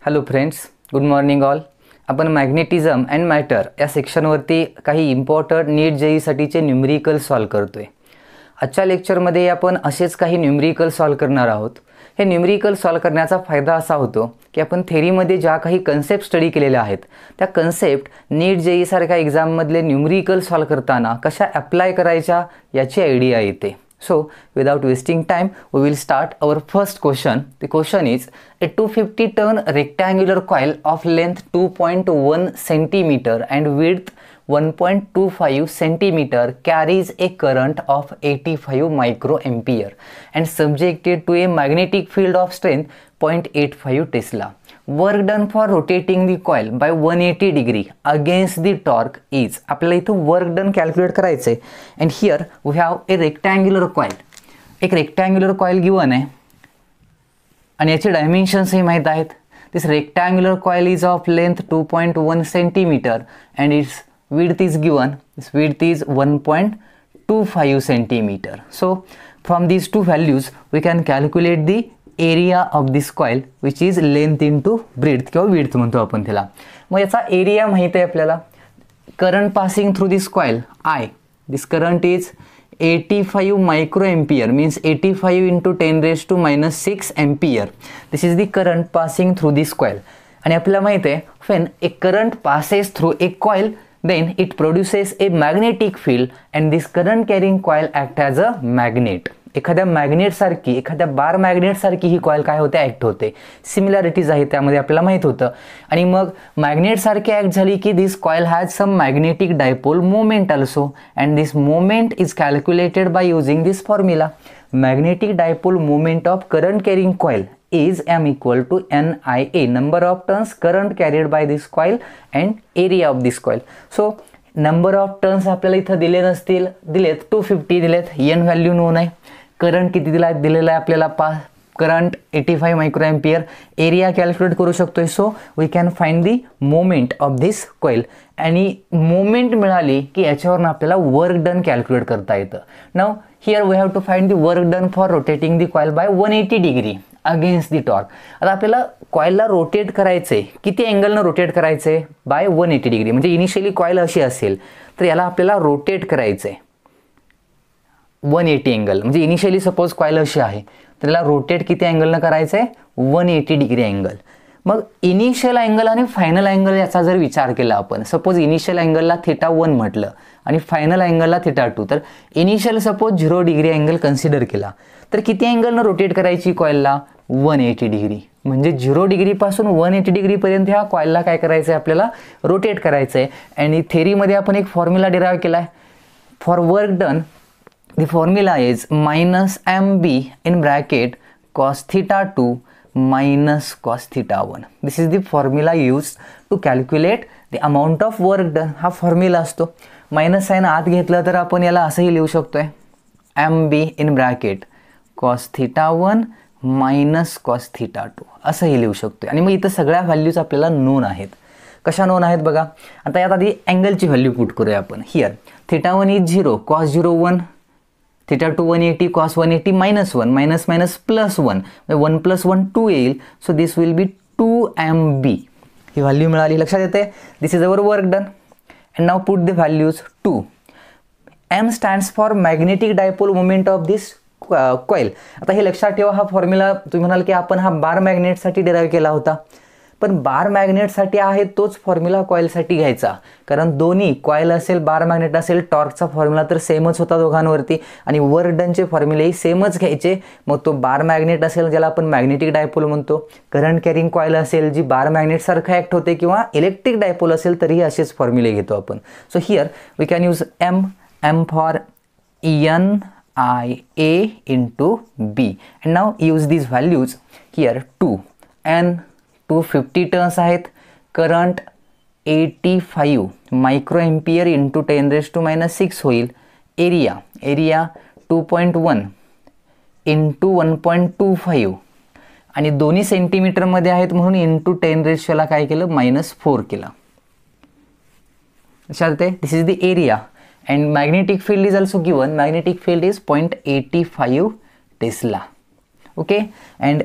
Hello friends, good morning all. आपण magnetism and matter या सेक्शनवरती काही इम्पॉर्टंट नीट जेईसाठीचे न्यूमरिकल सॉल्व करतोय. आजच्या लेक्चरमध्ये आपण असेच काही न्यूमरिकल सॉल्व करणार आहोत. हे न्यूमरिकल सॉल्व करण्याचा फायदा असा होतो की आपण थेरीमध्ये ज्या काही कन्सेप्ट स्टडी केलेल्या आहेत त्या कन्सेप्ट नीट जेईसारख्या एक्झाममधले न्यूमरिकल सॉल्व करताना कशा ॲप्लाय करायच्या याची आयडिया येते. So without wasting time, we will start our first question. The question is, a 250 ton rectangular coil of length 2.1 centimeter and width 1.25 centimeter carries a current of 85 microampere and subjected to a magnetic field of strength 0.85 Tesla. Work done for rotating the coil by 180 degree against the torque is. आपल्याला इथं work done calculate करायचं आहे. And here we have a rectangular coil. एक rectangular coil given आहे आणि याचे डायमेन्शन्सही माहीत आहेत. This rectangular coil is of length 2.1 centimetre and its width is given. This width is 1.25 centimeter. So from these two values we can calculate the area of this coil which is length into breadth किंवा width म्हणतो आपण त्याला. मग याचा area माहित आहे आपल्याला. Current passing through this coil I. This current is 85 microampere means 85 into 10 raised to minus 6 ampere. This is the current passing through this coil. आणि आपल्याला माहित आहे when a current passes through a coil then it produces a magnetic field and this current carrying coil act as a magnet. एखाद्या magnet सारखी, एखाद्या बार magnet सारखी ही coil काय होते, ॲक्ट होते. सिमिलॅरिटीज आहे त्यामध्ये आपल्याला माहित होतं. आणि मग मॅग्नेट सारखी ॲक्ट झाली की this coil has some magnetic dipole moment also and this moment is calculated by using this formula. Magnetic dipole moment of current carrying coil is m equal to NIA, number of turns current carried by this coil and area of this coil. So number of turns आपल्याला इथं दिले नसतील, दिलेत 250 दिलेत, n value non आहे. Current किती दिलेला आहे आपल्याला, करंट 85 मायक्रोएम्पियर. एरिया कॅल्क्युलेट करू शकतोय. So we can find the moment of this coil. आणि मोमेंट मिळाली की याच्यावरून आपल्याला वर्क डन कॅल्क्युलेट करता येतं. Now here we have to find the work done for rotating the coil by 180 degree against the torque. आता आपल्याला कॉईलला रोटेट करायचंय, किती अँगलनं रोटेट करायचंय, बाय 180 डिग्री. म्हणजे इनिशियली कॉईल अशी असेल तर याला आपल्याला रोटेट करायचंय 180 अँगल. म्हणजे इनिशियली सपोज कॉईल अशी आहे तर याला रोटेट किती अँगलनं करायचंय, 180 डिग्री अँगल. मग इनिशियल अँगल आणि फायनल अँगल याचा जर विचार केला आपण, सपोज इनिशियल अँगलला θ1 म्हटलं आणि फायनल अँगलला θ2, तर initial suppose 0 degree angle consider केला तर किती अँगलनं रोटेट करायची कॉईलला, 180 डिग्री. म्हणजे 0 डिग्रीपासून 180 डिग्रीपर्यंत ह्या कॉईलला काय करायचं आहे, आपल्याला रोटेट करायचं आहे. आणि थेरीमध्ये आपण एक फॉर्म्युला डिराईव्ह केला आहे for work done. The formula is -mb in bracket cos θ2 minus cos θ1. This is the formula used to calculate the amount of work done. हा फॉर्म्युला असतो. मायनस साइन आत घेतलं तर आपण याला असंही लिहू शकतोय, mb in bracket cos θ1 minus cos θ2 असंही लिहू शकतोय. आणि मग इथं सगळ्या व्हॅल्यूज आपल्याला नोन आहेत. कशा नोन आहेत बघा. आता यात आधी अँगलची व्हॅल्यू पुट करूया आपण. Here θ1 is 0, cos 0 1, θ2 180, cos 180 -1, minus minus plus 1, 1 + 1 2 येईल. So this will be 2mb. ही व्हॅल्यू मिळाली, लक्षात येते. This is our work done. And now put the values. 2 m stands for magnetic dipole moment of this coil. आता हे लक्षात ठेवा, हा फॉर्म्युला तुम्ही म्हणाल की आपण हा बार मॅग्नेटसाठी डिराईव्ह केला होता, पण बार मॅग्नेटसाठी आहे तोच फॉर्म्युला कॉईलसाठी घ्यायचा. कारण दोन्ही कॉईल असेल, बार मॅग्नेट असेल, टॉर्कचा फॉर्म्युला तर सेमच होता दोघांवरती आणि वर्क डनचे फॉर्म्युलेही सेमच घ्यायचे. मग तो बार मॅग्नेट असेल ज्याला आपण मॅग्नेटिक डायपोल म्हणतो, करंट कॅरिंग कॉईल असेल जी बार मॅग्नेटसारखं ॲक्ट होते, किंवा इलेक्ट्रिक डायपोल असेल तरीही असेच फॉर्म्युले घेतो आपण. So here we can use m for NIA into B. And now use these values here. 2 and 250 turns आहेत. Current 85 microampere into 10 raised to minus 6 होईल. एरिया 2.1 इंटू 1.25 आणि दोन्ही सेंटीमीटरमध्ये आहेत म्हणून इंटू 10 रेशोला काय केलं, -4 केलं. लक्षात आहे. This is the area. and magnetic field is also given. Magnetic field is 0.85 Tesla. Okay, and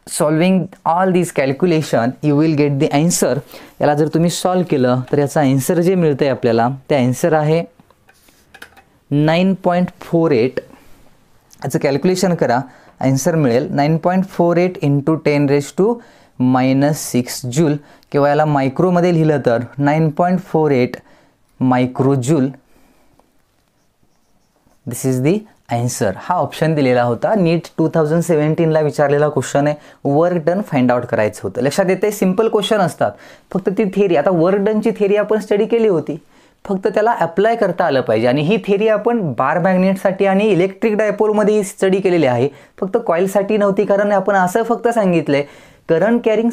solving all this calculation you will get the answer. याला जर तुम्ही सॉल्व केलं तर याचा आन्सर जे मिळतं आहे आपल्याला ते आन्सर आहे 9.48. याचं कॅल्क्युलेशन करा, आन्सर मिळेल 9.48 इंटू 10⁻⁻6 जूल, किंवा याला मायक्रोमध्ये लिहिलं तर 9.48 मायक्रोजूल. दिस इज दी आन्सर. हा ऑप्शन दिलेला होता. नीट 2017ला विचारलेला क्वेश्चन आहे. वर्क डन फाइंड आउट करायचं होतं. लक्षात येते, सिम्पल क्वेश्चन असतात, फक्त ती थेरी. आता वर्क डनची थेरी आपण स्टडी केली होती, फक्त त्याला अप्लाय करता आलं पाहिजे. आणि ही थेरी आपण बार मॅग्नेटसाठी आणि इलेक्ट्रिक डायपोलमध्ये स्टडी केलेली आहे, फक्त कॉईलसाठी नव्हती. कारण आपण असं फक्त सांगितलंय current carrying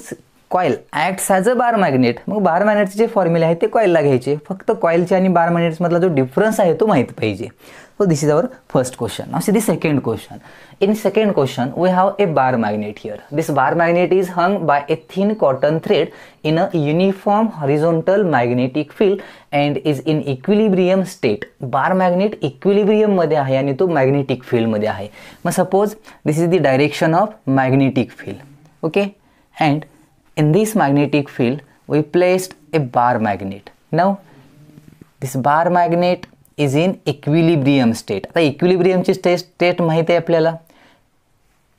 coil acts as a bar magnet. मग बार मॅग्नेटचे जे फॉर्म्युले आहेत ते कॉईलला घ्यायचे, फक्त कॉईलचे आणि बार मॅग्नेट्समधला जो डिफरन्स आहे तो माहीत पाहिजे. So this is our first question. Now see the second question. In second question we have a bar magnet here. This bar magnet is hung by a thin cotton thread in a uniform horizontal magnetic field and is in equilibrium state. Bar magnet equilibrium मध्ये आहे आणि तो magnetic field मध्ये आहे. मग suppose this is the direction of magnetic field. Okay? And in this magnetic field we placed a bar magnet. Now this bar magnet is in equilibrium state. आता इक्विलिब्रियमची state माहिती आहे आपल्याला.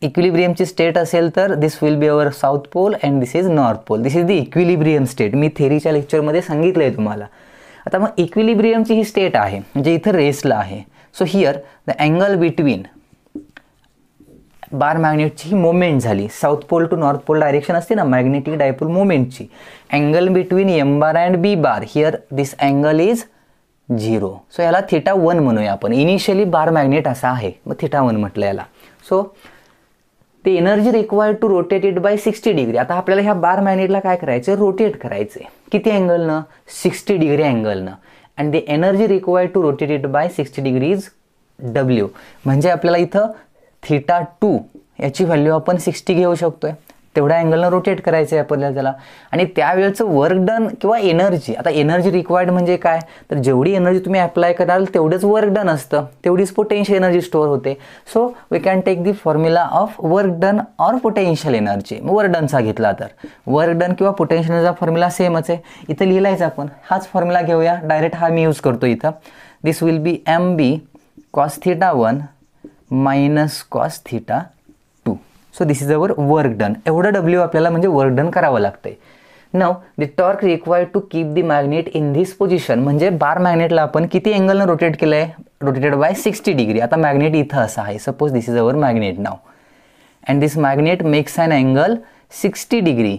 इक्विलिब्रियमची स्टेट असेल तर this will be our south pole and this is north pole. This is the equilibrium state. मी थेरीच्या लेक्चरमध्ये सांगितलं आहे तुम्हाला. आता मग इक्विलिब्रियमची ही स्टेट आहे, म्हणजे इथं रेस्टला आहे. So here the angle between bar मॅग्नेटची ही मोमेंट झाली. South pole to north pole direction असते ना मॅग्नेटिक डायपोल मोमेंटची. Angle between M bar and B bar, here this angle is 0. So याला θ1 म्हणूया आपण. इनिशियली बार मॅग्नेट असा आहे, मग θ1 म्हटलं याला. सो ते energy required to rotate it by 60 degree. आता आपल्याला ह्या बार मॅग्नेटला काय करायचं, रोटेट करायचं. किती अँगलनं, 60 डिग्री अँगलनं. And the energy required to rotate it by 60 degree is W. म्हणजे आपल्याला इथं θ2 याची व्हॅल्यू आपण 60 घेऊ शकतोय. तेवढ्या अँगलनं रोटेट करायचं आहे आपल्याला त्याला. आणि त्यावेळेचं वर्क डन किंवा एनर्जी, आता एनर्जी रिक्वायर्ड म्हणजे काय, तर जेवढी एनर्जी तुम्ही अप्लाय कराल तेवढंच वर्क डन असतं, तेवढीच पोटेन्शियल एनर्जी स्टोअर होते. So we can take the formula of work done or potential energy. Work डनचा घेतला तर वर्क डन किंवा पोटेन्शियल एनर्जीचा फॉर्म्युला सेमच आहे. इथं लिहिलायचं आपण, हाच फॉर्म्युला घेऊया. डायरेक्ट हा मी यूज करतो इथं. This will be MB cos θ1 minus cos θ2. So this is our work done. एवढं W आपल्याला म्हणजे वर्क डन करावं लागतंय. Now the torque required to keep the magnet in this position, म्हणजे बार मॅग्नेटला आपण किती अँगलनं रोटेट केलं आहे, रोटेटेड बाय 60 डिग्री. आता मॅग्नेट इथं असं आहे. Suppose this is our magnet now and this magnet makes an angle 60 degree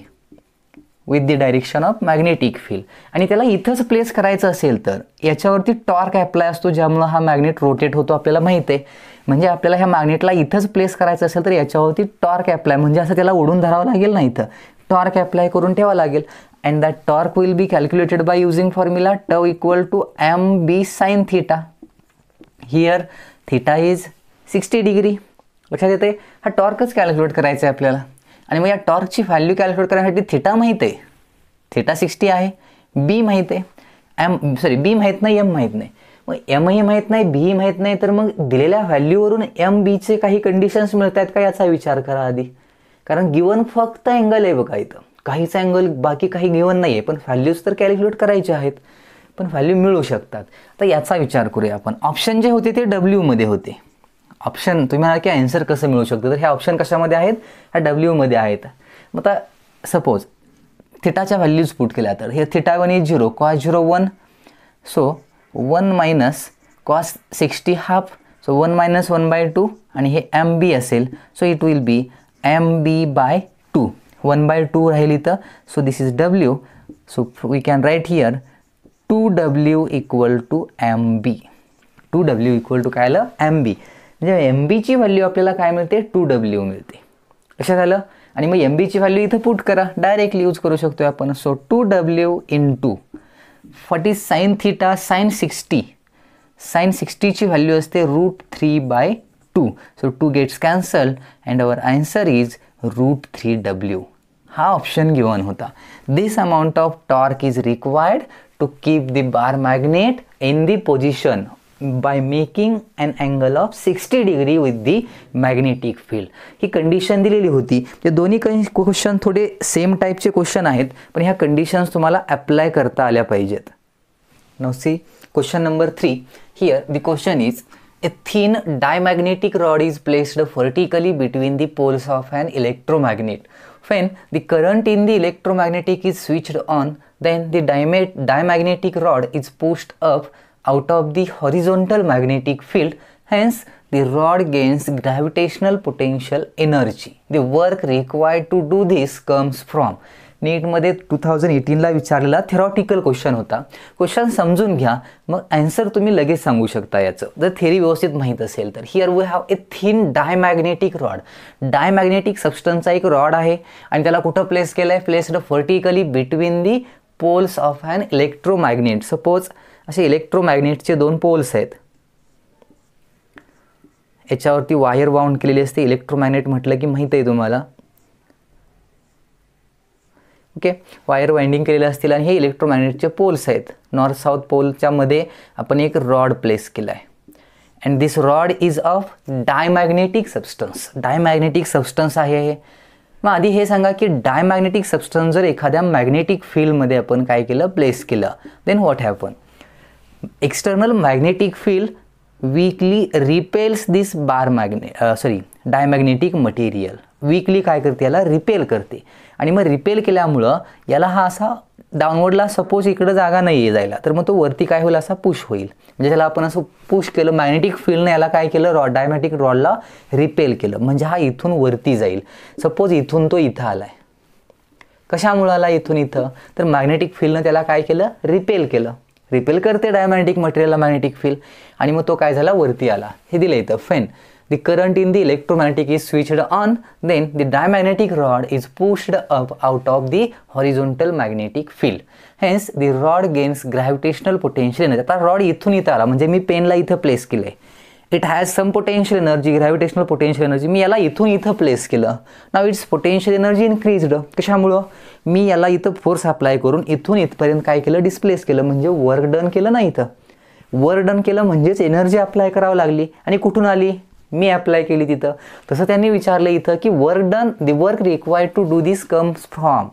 with the direction of magnetic field. आणि त्याला इथंच प्लेस करायचं असेल तर याच्यावरती टॉर्क अप्लाय असतो, ज्यामुळे हा मॅग्नेट रोटेट होतो आपल्याला माहिती आहे. म्हणजे आपल्याला ह्या मॅग्नेटला इथंच प्लेस करायचं असेल तर याच्यावरती टॉर्क अप्लाय, म्हणजे असं त्याला ओढून धरावं लागेल ना, इथं टॉर्क अप्लाय करून ठेवावं लागेल. And that torque will be calculated by using formula τ equal to MB sin θ. Here θ is 60 degree. लक्षात येते, हा टॉर्कच कॅल्क्युलेट करायचा आहे आपल्याला. आणि मग या टॉर्कची व्हॅल्यू कॅल्क्युलेट करण्यासाठी θ माहीत आहे, θ 60 आहे, B माहीत आहे, B माहीत नाही, M माहीत नाही. मग एमही माहीत नाही, बी माहीत नाही, तर मग दिलेल्या व्हॅल्यूवरून MBचे काही कंडिशन्स मिळत आहेत का याचा विचार करा आधी. कारण गिवन फक्त अँगल आहे बघा इथं, काहीच अँगल बाकी काही गिवन नाही आहे, पण व्हॅल्यूज तर कॅल्क्युलेट करायचे आहेत, पण व्हॅल्यू मिळू शकतात. तर याचा विचार करूया आपण. ऑप्शन जे होते ते W मध्ये होते. ऑप्शन तुम्ही म्हणाल की आन्सर कसं मिळू शकतं, तर हे ऑप्शन कशामध्ये आहेत, ह्या W मध्ये आहेत. मग आता सपोज थिटाच्या व्हॅल्यूज पुट केल्या तर हे θ1 is 0, cos 0 1, so 1 minus cos 60 half, so 1 minus 1/2 आणि हे MB असेल, so it will be MB/2. 1/2 राहील इथं, so this is W. So we can write here 2W equal to MB. 2W equal to काय आलं, MB. म्हणजे MBची value आपल्याला काय मिळते, 2W मिळते. लक्षात आलं. आणि मग MBची व्हॅल्यू इथं पुट करा, डायरेक्टली यूज करू शकतो आपण. So 2W into 40 sin θ sin 60. sin 60ची व्हॅल्यू असते √3/2. सो 2 gets cancel and our answer is √3W. हा ऑप्शन गिवन होता. This amount of torque is required to keep the bar magnet in the position by making an angle of 60 degree with the magnetic field. ही condition दिलेली होती. ते दोन्ही question थोडे same टाईपचे question आहेत, पण ह्या कंडिशन्स तुम्हाला अप्लाय करता आल्या पाहिजेत. Now see question number 3. Here the question is a thin diamagnetic rod is placed vertically between the poles of an electromagnet. When the current in the electromagnetic is switched on, then the diamagnetic rod is pushed up out of the horizontal magnetic field. Hence, the rod gains gravitational potential energy. The work required to do this comes from. नीटमध्ये 2018ला विचारलेला theoretical question होता. Question समजून घ्या, मग answer तुम्ही लगेच सांगू शकता याचं, जर थेरी व्यवस्थित माहीत असेल तर. Here we have a thin diamagnetic rod. Diamagnetic सबस्टन्सचा एक रॉड आहे आणि त्याला कुठं प्लेस केलं आहे? Placed vertically between the poles of an electromagnet. Suppose असे इलेक्ट्रोमॅग्नेटचे दोन पोल्स आहेत, याच्यावरती वायर बाउंड केलेली असते. इलेक्ट्रोमॅग्नेट म्हटलं की माहीत आहे तुम्हाला, ओके. वायर वाइंडिंग केलेले असतील आणि हे इलेक्ट्रोमॅग्नेटचे पोल्स आहेत. नॉर्थ साऊथ पोलच्या मध्ये आपण एक रॉड प्लेस केला आहे. And this rod is of diamagnetic substance. Diamagnetic substance आहे हे. मग आधी हे सांगा की डायमॅग्नेटिक सबस्टन्स जर एखाद्या मॅग्नेटिक फील्डमध्ये आपण काय केलं? प्लेस केलं, then what happen? External magnetic field weakly repels this diamagnetic material. Weakly काय करते? याला रिपेल करते. आणि मग रिपेल केल्यामुळं याला हा असा डाऊनवर्डला, सपोज इकडं जागा नाही आहे जायला, तर मग तो वरती काय होईल? असा पुश होईल. म्हणजे त्याला आपण असं पुश केलं, मॅग्नेटिक फील्डने याला काय केलं? डायमॅग्नेटिक रॉडला रिपेल केलं, म्हणजे हा इथून वरती जाईल. सपोज इथून तो इथं आलाय. कशामुळं आला इथून इथं? तर मॅग्नेटिक फील्डनं त्याला काय केलं? रिपेल केलं. रिपेल करते डायमॅग्नेटिक मटेरियलला मॅग्नेटिक फील्ड, आणि मग तो काय झाला? वरती आला. हे दिलं इथं. फेन the current in the electromagnetic is switched on, then the diamagnetic rod is pushed up out of the horizontal magnetic field. Hence the rod gains gravitational potential energy. आता रॉड इथून इथं आला, म्हणजे मी पेनला इथं प्लेस केलंय. It has some potential energy, gravitational potential energy. मी याला इथून इथं प्लेस केलं. Now it's potential energy increased. कशामुळं? मी याला इथं फोर्स अप्लाय करून इथून इथपर्यंत काय केलं? डिस्प्लेस केलं, म्हणजे वर्क डन केलं ना. इथं वर्क डन केलं म्हणजेच एनर्जी अप्लाय करावं लागली. आणि कुठून आली? मी अप्लाय केली तिथं. तसं त्यांनी विचारलं इथं की work done, the work required to do this comes from.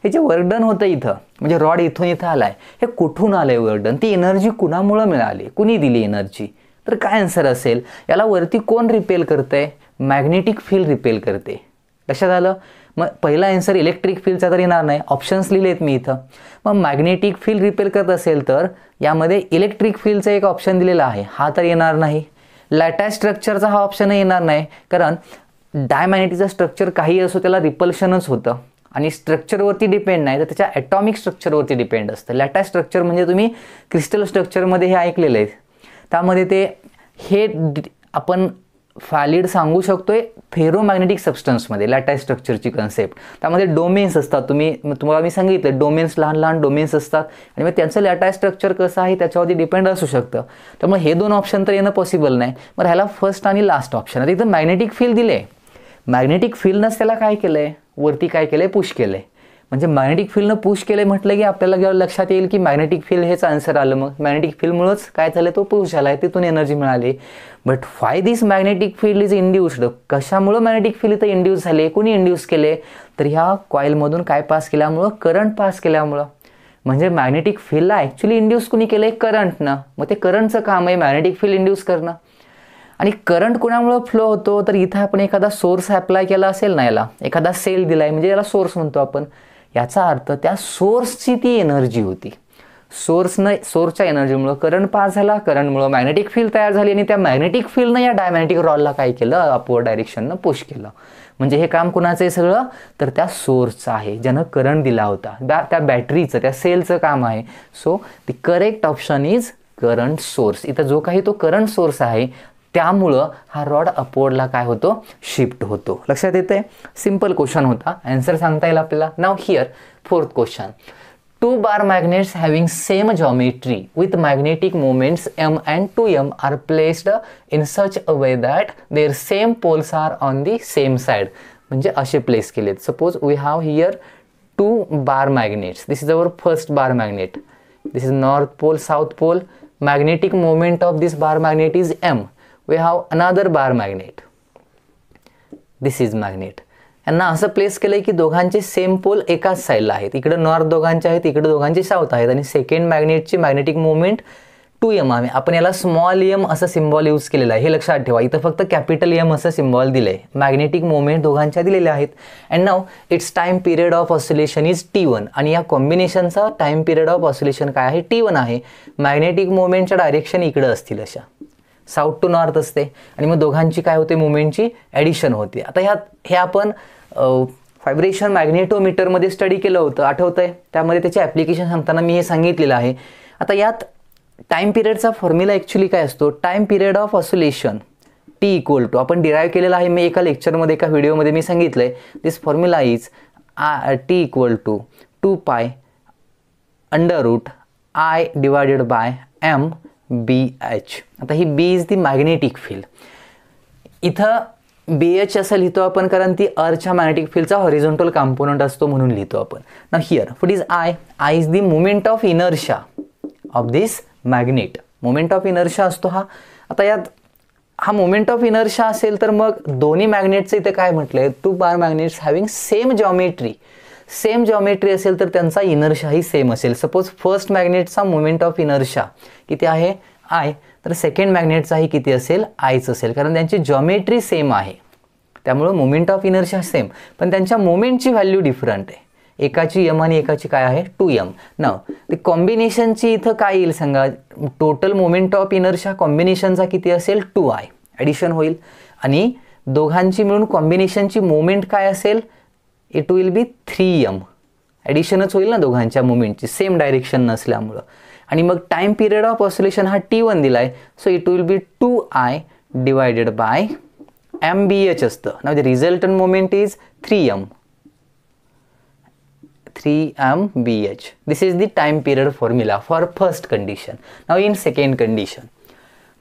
हे जे वर्क डन होतं इथं, म्हणजे रॉड इथून इथं आलाय, हे कुठून आलंय वर्क डन? ती एनर्जी कुणामुळं मिळाली? कुणी दिली एनर्जी? तर काय आन्सर असेल? याला वरती कोण रिपेल करतंय? मॅग्नेटिक फील्ड रिपेल करते. लक्षात आलं? मग पहिला आन्सर इलेक्ट्रिक फील्डचा तर येणार नाही, ऑप्शन्स लिहिलेत मी इथं. मग मॅग्नेटिक फील्ड रिपेल करत असेल तर यामध्ये इलेक्ट्रिक फील्डचा एक ऑप्शन दिलेला आहे, हा तर येणार नाही. लॅटाच स्ट्रक्चरचा हा ऑप्शन येणार नाही, कारण डायमॅग्नेटिकचं स्ट्रक्चर काही असो त्याला रिपल्शनच होतं आणि स्ट्रक्चरवरती डिपेंड नाही, तर त्याच्या ॲटॉमिक स्ट्रक्चरवरती डिपेंड असतं. लॅटाच स्ट्रक्चर म्हणजे तुम्ही क्रिस्टल स्ट्रक्चरमध्ये हे ऐकलेलं आहे. त्यामध्ये ते हे आपण व्हॅलिड सांगू शकतोय फेरोमॅग्नेटिक सबस्टन्समध्ये. लॅटाच स्ट्रक्चरची कन्सेप्ट, त्यामध्ये डोमेन्स असतात. तुम्हाला मी सांगितलं डोमेन्स, लहान लहान डोमेन्स असतात आणि मग त्यांचं लॅटाच स्ट्रक्चर कसं आहे त्याच्यावरती डिपेंड असू शकतं. त्यामुळे हे दोन ऑप्शन तर येणं पॉसिबल नाही. मग ह्याला फर्स्ट आणि लास्ट ऑप्शन. आता इथं मॅग्नेटिक फील्ड दिले, मॅग्नेटिक फील्डनंच त्याला काय केलं आहे? वरती काय केलं आहे? पुश केलं आहे. म्हणजे मॅग्नेटिक फील्डनं पुश केलं आहे म्हटलं की आपल्याला जेव्हा लक्षात येईल की मॅग्नेटिक फील्ड हेच आन्सर आलं. मग मॅग्नेटिक फील्डमुळंच काय झालं? तो पुश झाला आहे, तिथून एनर्जी मिळाली. But why this magnetic field is induced? कशामुळं मॅग्नेटिक फील्ड इथं इंड्यूस झाले? कोणी इंड्यूस केले? तर ह्या कॉईलमधून काय पास केल्यामुळं? करंट पास केल्यामुळं. म्हणजे मॅग्नेटिक फील्डला ॲक्च्युली इंड्यूस कुणी केलं आहे? करंटनं. मग ते करंटचं काम आहे मॅग्नेटिक फील्ड इंड्यूस करणं. आणि करंट कोणामुळं फ्लो होतो? तर इथं आपण एखादा सोर्स अप्लाय केला असेल ना, याला एखादा सेल दिला आहे, म्हणजे याला सोर्स म्हणतो आपण. याचा अर्थ त्या सोर्सची ती एनर्जी होती. सोर्सच्या एनर्जीमुळं करंट पास झाला, करंटमुळं मॅग्नेटिक फील्ड तयार झाली आणि त्या मॅग्नेटिक फील्डनं या डायमॅग्नेटिक रॉडला काय केलं? अपवर्ड डायरेक्शननं पुश केलं. म्हणजे हे काम कुणाचं आहे सगळं? तर त्या सोर्सचं आहे, ज्यानं करंट दिला होता. त्या बॅटरीचं, त्या सेलचं काम आहे. So the correct option is current source. इथं जो काही तो करंट सोर्स आहे त्यामुळं हा रॉड अपवर्डला काय होतो? शिफ्ट होतो. लक्षात येतंय? सिंपल क्वेश्चन होता, आन्सर सांगता येईल आपल्याला. Now here fourth question. 2 bar magnets having same geometry with magnetic moments m and 2m are placed in such a way that their same poles are on the same side. म्हणजे असे place केलेत. Suppose we have here 2 bar magnets. This is our first bar magnet. This is north pole, south pole, magnetic moment of this bar magnet is M. We have another bar magnet. This is magnet. यांना असं place केलंय की दोघांचे same pole एकाच साईडला आहेत. इकडे north दोघांचे आहेत, इकडे दोघांचे साऊथ आहेत आणि सेकंड मॅग्नेटची मॅग्नेटिक मोमेंट 2m आहे. आपण याला स्मॉल m असं सिम्बॉल यूज केलेला आहे, हे लक्षात ठेवा. इथं फक्त कॅपिटल M असं सिम्बॉल दिलंय. मॅग्नेटिक मोमेंट दोघांच्या दिलेल्या आहेत. And now it's time period of oscillation is T1 आणि या कॉम्बिनेशनचा टाइम पिरियड ऑफ ऑसिलेशन काय आहे? T1 आहे. मॅग्नेटिक मोमेंटच्या डायरेक्शन इकडे असतील, अशा साऊथ टू नॉर्थ असते आणि मग दोघांची काय होते? मोमेंटची ॲडिशन होते. आता हे आपण व्हायब्रेशन मॅग्नेटोमीटरमध्ये स्टडी केलं होतं, आठवतंय? त्यामध्ये त्याचे ॲप्लिकेशन सांगताना मी हे सांगितलेलं आहे. आता यात टाइम पिरियडचा फॉर्म्युला ॲक्च्युली काय असतो? Time period of oscillation T equal to, आपण डिराईव्ह केलेला आहे. मी एका लेक्चरमध्ये एका व्हिडिओमध्ये मी सांगितलं आहे. This formula is T equal to 2π √I divided by M BH. आता ही B is the magnetic field. इथं BH असं लिहितो आपण कारण ती अर्थच्या मॅग्नेटिक फील्डचा हॉरिझॉन्टल कंपोनंट असतो म्हणून लिहितो आपण. Now here what is I is the moment of inertia of this magnet. Moment of inertia असतो हा. आता यात हा मोमेंट ऑफ इनर्शिया असेल तर मग दोन्ही मॅग्नेटचं इथे काय म्हटलंय? 2 bar magnets having same geometry. Same geometry असेल तर त्यांचा इनर्शियाही सेम असेल. सपोज फर्स्ट मॅग्नेटचा मोमेंट ऑफ इनर्शिया किती आहे? I. तर सेकंड मॅग्नेटचाही किती असेल? Iच असेल कारण त्यांची जॉमेट्री सेम आहे. त्यामुळं मोमेंट ऑफ इनर्शिया सेम, पण त्यांच्या मोमेंटची व्हॅल्यू डिफरंट आहे. एकाची m आणि एकाची काय आहे? 2m. नाव ते कॉम्बिनेशनची इथं काय येईल सांगा? टोटल मोमेंट ऑफ इनर्शिया कॉम्बिनेशनचा किती असेल? 2I. ॲडिशन होईल आणि दोघांची मिळून कॉम्बिनेशनची मोमेंट काय असेल? It will be 3m. ॲडिशनच होईल ना दोघांच्या मोमेंटची, सेम डायरेक्शन नसल्यामुळं. आणि मग टाइम पिरियड ऑफ ऑसिलेशन हा T1 दिलाय, so it will be 2I divided by MBH असतं. नाव the resultant moment is 3m BH. This is the time period formula for first condition. Now in second condition,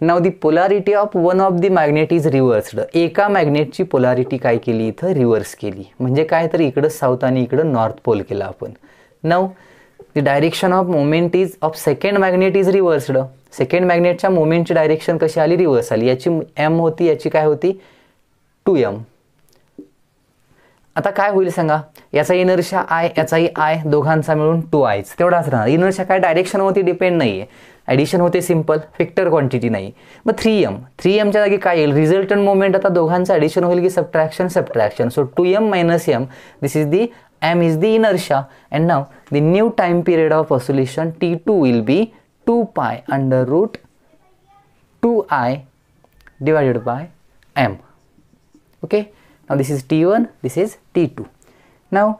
now the polarity of one of the magnet is reversed. एका मॅग्नेटची polarity काय केली? इथं reverse केली. म्हणजे काय? तर इकडं south आणि इकडं नॉर्थ पोल केला आपण. Now the direction of moment is of second magnet is reversed. Second मॅग्नेटच्या मोमेंटची डायरेक्शन कशी आली? रिव्हर्स आली. याची m होती, याची काय होती? 2m. आता काय होईल सांगा? याचा इनर्शिया I, याचाही I, दोघांचा मिळून 2Iच. तेवढाच राहणार. इनर्शिया काय डायरेक्शनवरती डिपेंड नाही आहे. ॲडिशन होते सिम्पल, वेक्टर क्वांटिटी नाही. मग 3mच्या जागी काय येईल? Resultant moment. आता दोघांचं ॲडिशन होईल की subtraction? Subtraction. So 2m - m, this is the m is the inertia. And now the new time period of oscillation T2 will be 2π √2I divided by m. Okay. Now this is T1, this is T2. Now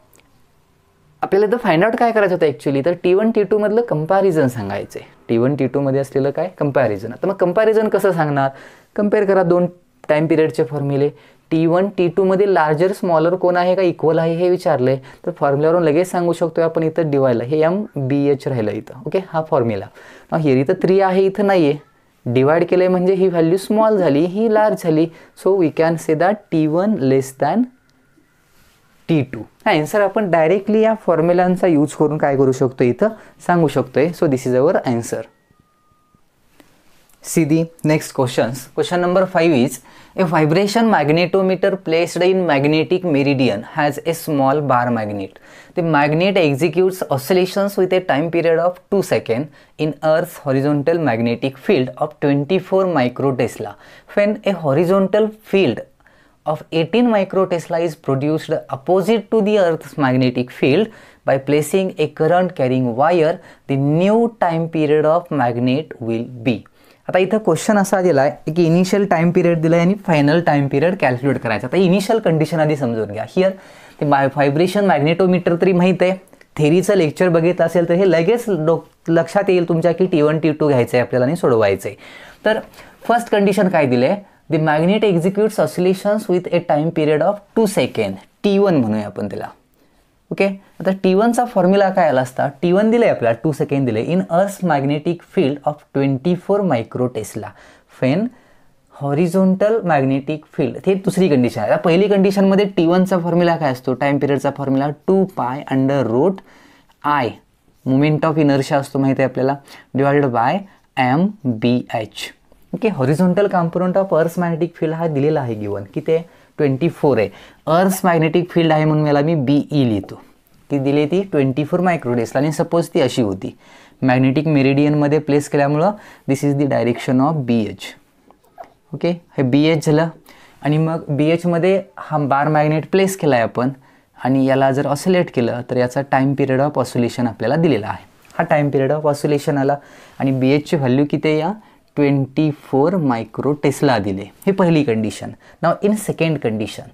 आपल्याला इथं find out काय करायचं होतं actually? तर T1 T2 मधलं comparison सांगायचं आहे. T1 T2 मध्ये असलेलं काय? कंपॅरिझन. आता मग कंपॅरिझन कसं सांगणार? कम्पेअर करा दोन टाइम पिरियडचे फॉर्म्युले. T1 T2 मध्ये लार्जर स्मॉलर कोण आहे का इक्वल आहे हे विचारलंय, तर फॉर्म्युलावरून लगेच सांगू शकतोय आपण. इथं डिवाइडला हे MBH राहिलं इथं. ओके, हा फॉर्म्युला. हिअर इथं 3 आहे, इथं नाही आहे. डिवाइड केले म्हणजे ही व्हॅल्यू स्मॉल झाली, ही लार्ज झाली. So we can say that T1 less than T2. हा आन्सर आपण डायरेक्टली या फॉर्म्युलांचा यूज करून काय करू शकतो? इथं सांगू शकतोय. So this is our answer. See the next questions. Question number 5 is a vibration magnetometer placed in magnetic meridian has a small bar magnet. The magnet executes oscillations with a time period of 2 seconds in Earth's horizontal magnetic field of 24 microtesla. When a horizontal field of 18 microtesla is produced opposite to the Earth's magnetic field by placing a current carrying wire, the new time period of magnet will be. आता इथं question असा दिला आहे की initial time period दिला आहे आणि final time period calculate करायचा. आता इनिशियल कंडिशन आधी समजून घ्या. हिअर ते व्हायब्रेशन मॅग्नेटोमीटर तरी माहीत आहे, थेरीचं लेक्चर बघितलं असेल तर हे लगेच लक्षात येईल तुमच्या की T1 T2 घ्यायचं आहे आपल्याला आणि सोडवायचं आहे. तर फर्स्ट कंडिशन काय दिले? The magnet executes oscillations with a time period of 2 second. T1 म्हणूया आपण त्याला. ओके. आता T1चा फॉर्म्युला काय आला असता? T1 दिले आपल्याला 2 सेकंड दिले in earth magnetic field of 24 microtesla then horizontal magnetic field. हे दुसरी कंडिशन आहे. पहिली कंडिशनमध्ये T1चा फॉर्म्युला काय असतो? टाइम पिरियडचा formula 2π √I moment of inertia असतो माहिती आहे आपल्याला, divided by MBH. Okay, horizontal component of earth magnetic field हा दिलेला आहे गिवन, किती आहे 24 आहे. अर्थ मॅग्नेटिक फील्ड आहे म्हणून याला मी BE लिहितो. ती दिली ती 24 मायक्रोडेसला आणि सपोज ती अशी होती मॅग्नेटिक मेरिडियनमध्ये प्लेस केल्यामुळं this is the direction of BH. Okay, हे BH झालं आणि मग BHमध्ये हा बार मॅग्नेट प्लेस केला आहे आपण आणि याला जर ऑसिलेट केलं तर याचा टाईम पिरियड ऑफ ऑसिलेशन आपल्याला दिलेला आहे. हा टाईम पिरियड ऑफ ऑसिलेशन आला आणि BHची व्हॅल्यू किती आहे या 24 मायक्रो टेस्ला दिले. हे पहिली condition. Now in second condition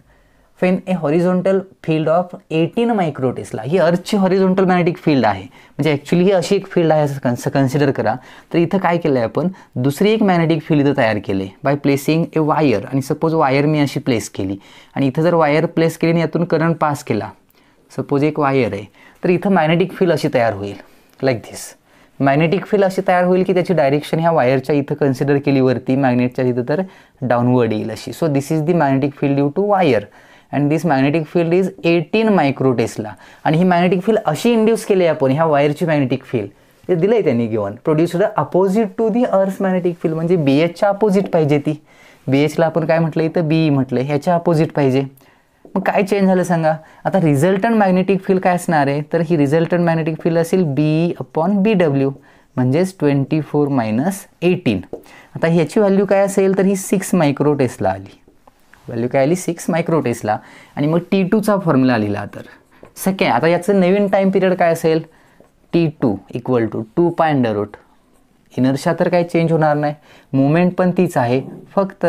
then a horizontal field of 18 micro tesla. ही अर्थची हॉरिझॉन्टल मॅग्नेटिक फील्ड आहे, म्हणजे ॲक्च्युली ही अशी एक फील्ड आहे असं कन्सिडर करा. तर इथं काय केलं आहे आपण, दुसरी एक मॅग्नेटिक फील्ड इथं तयार केले बाय प्लेसिंग ए वायर. आणि सपोज वायर मी अशी प्लेस केली आणि इथं जर वायर प्लेस केली आणि यातून करंट पास केला, सपोज एक वायर आहे, तर इथं मॅग्नेटिक फील्ड अशी तयार होईल लाईक धिस. मॅग्नेटिक फील्ड अशी तयार होईल की त्याची डायरेक्शन ह्या वायरच्या इथं कन्सिडर केली वरती, मॅग्नेटच्या इथं तर डाऊनवर्ड येईल अशी. So this is the magnetic field due to wire and this magnetic field is 18 micro tesla. आणि ही मॅग्नेटिक फील्ड अशी इंड्यूस केली आपण, ह्या वायरची मॅग्नेटिक फील्ड ते दिलं आहे त्यांनी given, produced opposite to the earth magnetic field. म्हणजे BHच्या अपोजिट पाहिजे ती. BHला आपण काय म्हटलं इथं BE म्हटलं, ह्याच्या अपोजिट पाहिजे. मग काय चेंज झालं सांगा. आता रिझल्टंट मॅग्नेटिक फील्ड काय असणार आहे, तर ही रिझल्टंट मॅग्नेटिक फील्ड असेल BE/BW म्हणजेच 24 मायनस 18. आता ह्याची व्हॅल्यू काय असेल, तर ही 6 मायक्रो टेस्ला आली. व्हॅल्यू काय आली 6 मायक्रो टेस्ला. आणि मग T2चा फॉर्म्युला लिहिला तर सेकंड. आता याचं नवीन टाईम पिरियड काय असेल, T2 इक्वल टू 2π√. इनर्शिया तर काही चेंज होणार नाही, मुवमेंट पण तीच आहे, फक्त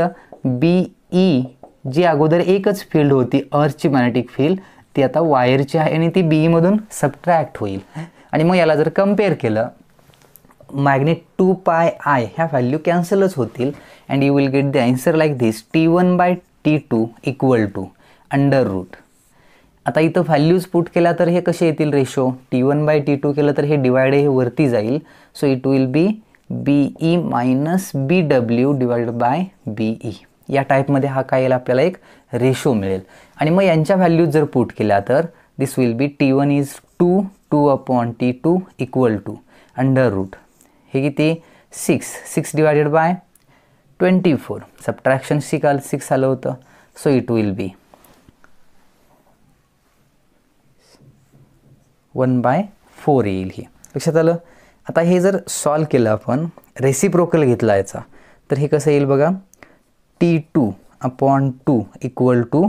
BE जी अगोदर एकच फील्ड होती अर्थची मॅग्नेटिक फील्ड ती आता वायरची आहे आणि ती BE मधून सबट्रॅक्ट होईल. आणि मग याला जर कम्पेअर केलं मॅग्नेट 2πI ह्या व्हॅल्यू कॅन्सलच होतील and you will get the answer like this T1/T2 equal to √. आता इथं व्हॅल्यूज पुट केल्या तर हे कसे येतील रेशो, T1/T2 केलं तर हे डिवाइड हे वरती जाईल. So it will be BE - BW divided by BE. या टाईपमध्ये हा काय येईल आपल्याला एक रेशो मिळेल. आणि मग यांच्या व्हॅल्यूज जर पुट केल्या तर this will be T1 is 2/T2 equal to √. हे किती 6 डिवायडेड बाय 24. सबट्रॅक्शन 6 आलं होतं. सो इट विल बी 1/4 येईल. हे लक्षात आलं. आता हे जर सॉल्व केलं आपण, रेसिप्रोकल घेतला याचा, तर हे कसं येईल बघा, T2/2 इक्वल टू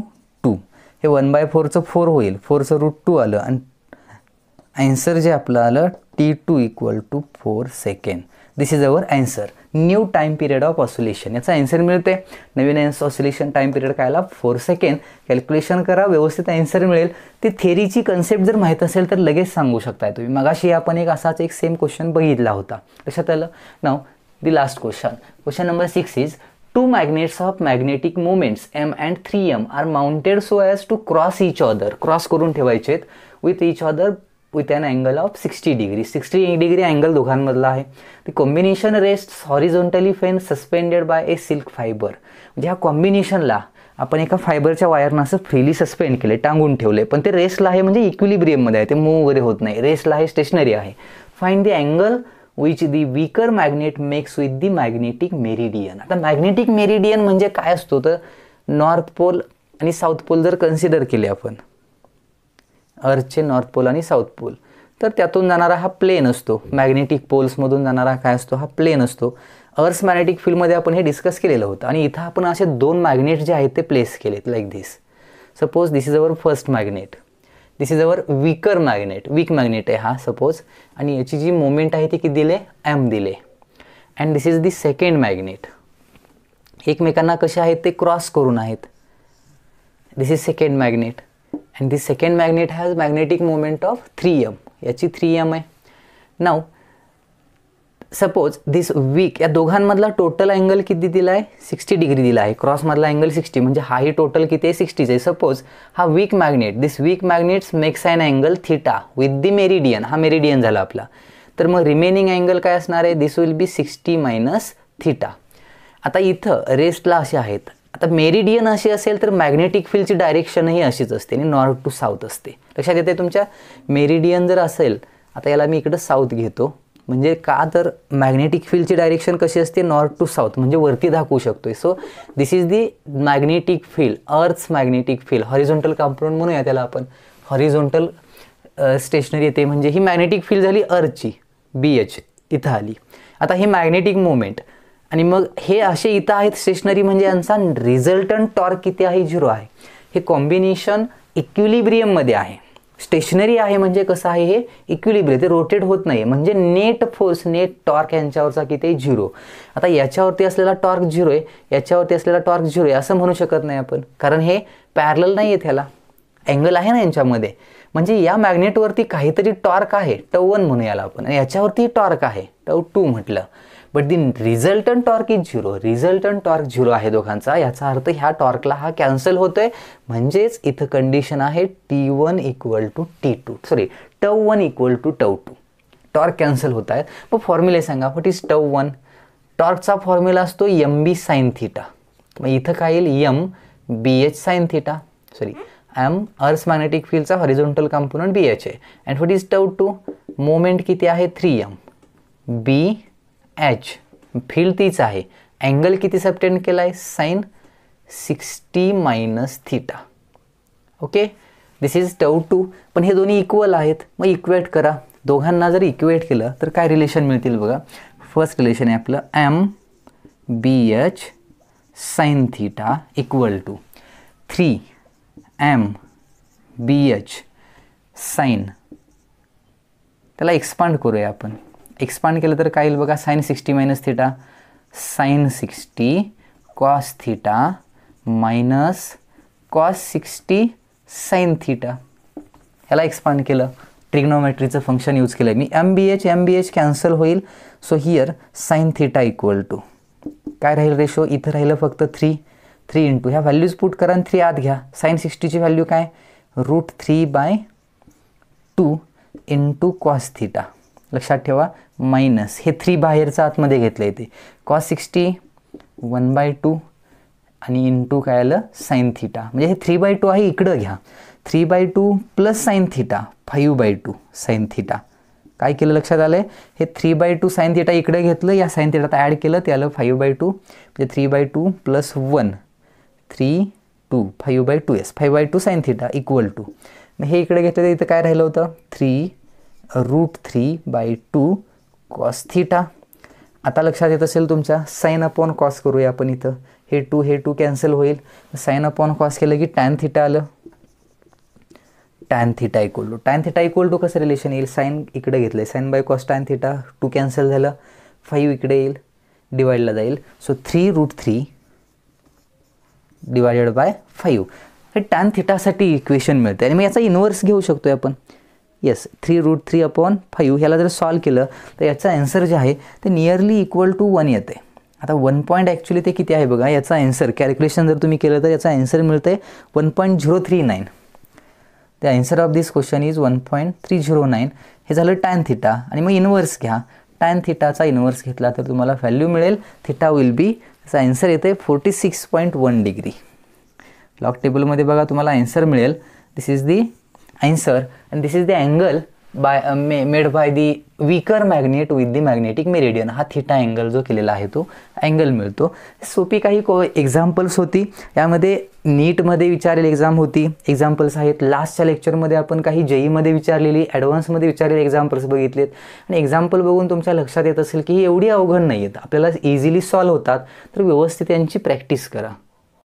2. हे 1/4चं 4 होईल, 4चं √2 आलं आणि आन्सर जे आपलं आलं T2 equal to 4 second. This is our answer. New time period of oscillation याचा आन्सर मिळते. नवीन ऑसिलेशन टाईम पिरियड काय आला 4 सेकंड. कॅल्क्युलेशन करा, व्यवस्थित आन्सर मिळेल. ती थेरीची कन्सेप्ट जर माहीत असेल तर लगेच सांगू शकताय तुम्ही. मगाशी आपण एक असाच एक सेम क्वेश्चन बघितला होता, लक्षात आलं. नाव the last question number 6 is two magnets of magnetic moments M and 3M are mounted so as to cross each other. Cross करून ठेवायचे with each other with an angle of 60 degree. 60 degree angle दोघांमधला आहे. The combination rests horizontally when suspended by a silk fiber. म्हणजे ह्या कॉम्बिनेशनला आपण एका फायबरच्या वायरनं असं फ्रीली सस्पेंड केले, टांगून ठेवले, पण ते रेस्टला आहे म्हणजे इक्विलिब्रियममध्ये आहे, ते मूव्ह वगैरे होत नाही, रेस्टला आहे, स्टेशनरी आहे. Find the angle which the weaker magnet makes with the magnetic meridian. आता मॅग्नेटिक मेरिडियन म्हणजे काय असतो, तर नॉर्थ पोल आणि साऊथ पोल जर कन्सिडर केले आपण, अर्थचे नॉर्थ पोल आणि साऊथ पोल, तर त्यातून जाणारा हा प्लेन असतो. मॅग्नेटिक पोल्समधून जाणारा काय असतो, हा प्लेन असतो. अर्थ मॅग्नेटिक फील्डमध्ये आपण हे डिस्कस केलेलं होतं. आणि इथं आपण असे 2 मॅग्नेट जे आहेत ते प्लेस केलेत like this. Suppose this is our first magnet, this is our weaker magnet, weak magnet आहे हा सपोज, आणि याची जी मोमेंट आहे ती किती दिले, M दिले. And this is the second magnet. एकमेकांना कसे आहेत ते क्रॉस करून आहेत. This is second magnet and this second magnet has magnetic moment of 3M. याची 3M आहे. नाव सपोज दिस वीक, या दोघांमधला टोटल अँगल किती दिला आहे, 60 डिग्री दिला आहे. क्रॉसमधला अँगल 60, म्हणजे हाही टोटल किती आहे, 60 आहे. सपोज हा weak magnet, this weak magnets makes an angle theta with the meridian. हा मेरिडियन झाला आपला. तर मग रिमेनिंग अँगल काय असणार आहे, this will be 60 minus theta. आता इथं रेस्टला असे आहेत. आता मेरिडियन अशी असेल तर मॅग्नेटिक फील्डची डायरेक्शनही अशीच असते आणि नॉर्थ टू साऊथ असते. लक्षात येते तुमच्या. मेरिडियन जर असेल, आता याला मी इकडं साऊथ घेतो, म्हणजे का तर मॅग्नेटिक फील्डची डायरेक्शन कशी असते, नॉर्थ टू साऊथ, म्हणजे वरती दाखवू शकतोय. So this is the magnetic field, earth's magnetic field. Horizontal component म्हणूया त्याला आपण. हॉरिझॉन्टल स्टेशनरी येते म्हणजे ही मॅग्नेटिक फील्ड झाली अर्थची, BH इथं आली. आता ही मॅग्नेटिक मोमेंट आणि मग हे असे इथं आहेत स्टेशनरी, म्हणजे यांचा रिझल्टंट टॉर्क किती आहे, 0 आहे. हे कॉम्बिनेशन इक्विलिब्रियममध्ये आहे. स्टेशनरी आहे म्हणजे कसं आहे, हे इक्विलिब्रियम, ते रोटेट होत नाही, म्हणजे नेट फोर्स, नेट टॉर्क यांच्यावरचा किती आहे, 0. आता याच्यावरती असलेला टॉर्क 0 आहे, याच्यावरती असलेला टॉर्क 0 आहे असं म्हणू शकत नाही आपण, कारण हे पॅरलल नाही आहे, त्याला अँगल आहे ना यांच्यामध्ये. म्हणजे या मॅग्नेटवरती काहीतरी टॉर्क आहे, τ1 म्हणू याला आपण, आणि याच्यावरती टॉर्क आहे τ2 म्हटलं. But the resultant torque is 0. Resultant torque 0 आहे दोघांचा. याचा अर्थ ह्या टॉर्कला हा कॅन्सल होतोय, म्हणजेच इथं कंडिशन आहे T1 equal to T2, sorry τ1 equal to τ2. Torque cancel होत आहेत. मग फॉर्म्युला सांगा, व्हॉट इज τ1? टॉर्कचा फॉर्म्युला असतो mb साइन थिटा. मग इथं काय येईल, mbh sine theta, sorry m earth magnetic फील्डचा हॉरिझॉन्टल कंपोनंट BH आहे. And what is τ2? मोमेंट किती आहे, 3m. BH फील्ड तीच आहे. अँगल किती सबटेंड केला आहे, sine 60 minus theta. Okay, this is τ2. पण हे दोन्ही इक्वल आहेत, मग इक्वेट करा. दोघांना जर इक्वेट केलं तर काय रिलेशन मिळतील बघा. फर्स्ट रिलेशन आहे आपलं MBH sine theta equal to 3MBH sine, त्याला एक्सपांड करूया आपण. एक्सपांड केलं तर काय येईल बघा, sine 60 minus theta, sine 60 cos theta minus cos 60 sine theta. ह्याला एक्सपांड केलं, ट्रिग्नोमेट्रीचं फंक्शन यूज केलं मी. MBH कॅन्सल होईल. So here sine theta equal to काय राहील रेशो, इथं राहिलं फक्त 3 इंटू ह्या व्हॅल्यूज पुट करा आणि 3 आत घ्या. साइन 60ची व्हॅल्यू काय, √3/2 इंटू कॉस थिटा. लक्षात ठेवा, मायनस हे 3 बाहेरचं आतमध्ये घेतलं आहे, ते कॉस 60 1/2 आणि इंटू काय आलं, साइन थिटा. म्हणजे हे 3/2 आहे, इकडं घ्या. 3/2 plus sine theta 5/2 sine theta. काय केलं लक्षात आलं आहे, हे 3/2 साइन थिटा इकडे घेतलं, या साइन थिटात ॲड केलं, ते आलं 5/2. म्हणजे 3/2 plus 1 3 2 5/2 yes 5/2 sine theta equal to. मग हे इकडे घेतलं तर इथं काय राहिलं होतं, 3√3/2 कॉस थिटा. आता लक्षात येत असेल तुमच्या, साइन अपॉन कॉस करूया आपण. इथं हे 2 कॅन्सल होईल. साइन अपॉन कॉस केलं की टॅन थिटा आलं. टॅन थिटा इक्वल टू कसं रिलेशन येईल, साइन इकडे घेतलं, sine by cos tan theta, 2 cancel झालं, 5 इकडे येईल, डिवाइडला जाईल. So 3√3 divided by 5. हे टॅन थिटासाठी इक्वेशन मिळते. आणि मग याचा इन्व्हर्स घेऊ शकतोय आपण. येस, 3√3/5 ह्याला जर सॉल्व केलं तर याचा आन्सर जे आहे ते नियरली इक्वल टू 1 येते. आता 1 पॉईंट ॲक्च्युली ते किती आहे बघा, याचा आन्सर कॅल्क्युलेशन जर तुम्ही केलं तर याचा आन्सर मिळते 1.039. The answer of this question is 1.309. हे झालं टॅन थिटा. आणि मग इन्व्हर्स घ्या. टॅन थिटाचा इन्व्हर्स घेतला तर तुम्हाला व्हॅल्यू मिळेल, थिटा विल बी, त्याचा आन्सर येते 46.1 डिग्री. लॉग टेबलमध्ये बघा तुम्हाला आन्सर मिळेल. This is the answer and this is the angle made by the weaker magnet with the magnetic meridian. हा थिटा अँगल जो केलेला आहे तो अँगल मिळतो. सोपी काही एक्झाम्पल्स होती, यामध्ये नीटमध्ये विचारलेली एक्झाम्पल्स आहेत. लास्टच्या लेक्चरमध्ये आपण काही JEEमध्ये विचारलेली, ॲडव्हान्समध्ये विचारलेले एक्झाम्पल्स बघितलेत. आणि एक्झाम्पल बघून तुमच्या लक्षात येत असेल की ही एवढी अवघड नाही आहेत, आपल्याला इझिली सॉल्व्ह होतात. तर व्यवस्थित यांची प्रॅक्टिस करा.